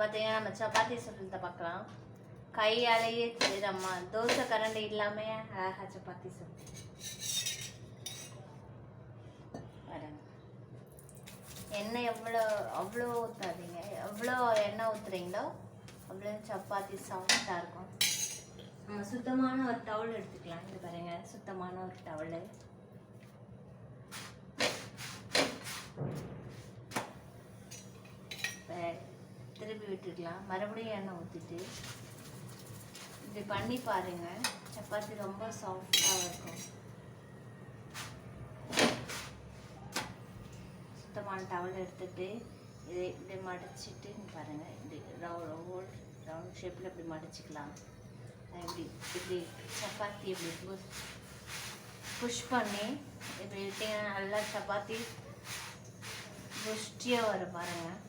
பார்த்தீங்கன்னா நம்ம சப்பாத்தி சுடுறத பார்க்கலாம். கையாலேயே நம்ம தோசை கரண்டி இல்லாமல் அழகாக சப்பாத்தி சுடு. பாருங்க, எண்ணெய் அவ்வளோ ஊற்றாதீங்க. எவ்வளோ எண்ணெய் ஊற்றுறீங்களோ அவ்வளோ சப்பாத்தி சாஃப்டாக இருக்கும். நம்ம சுத்தமான ஒரு டவல் எடுத்துக்கலாம். இது பாருங்க, சுத்தமான ஒரு டவல். திருப்பி விட்டுக்கலாம். மறுபடியும் எண்ணெய் ஊற்றிட்டு இப்படி பண்ணி பாருங்க, சப்பாத்தி ரொம்ப சாஃப்டாக இருக்கும். சுத்தமான டவல் எடுத்துட்டு இதை இப்படி மடிச்சுட்டு பாருங்க, இப்படி ரவுண்ட் ஷேப்பில் இப்படி மடிச்சுக்கலாம். இப்படி சப்பாத்தி இப்படி புஷ் பண்ணி இப்படி விட்டீங்கன்னா நல்லா சப்பாத்தி புஷ்டியாக வரும் பாருங்கள்.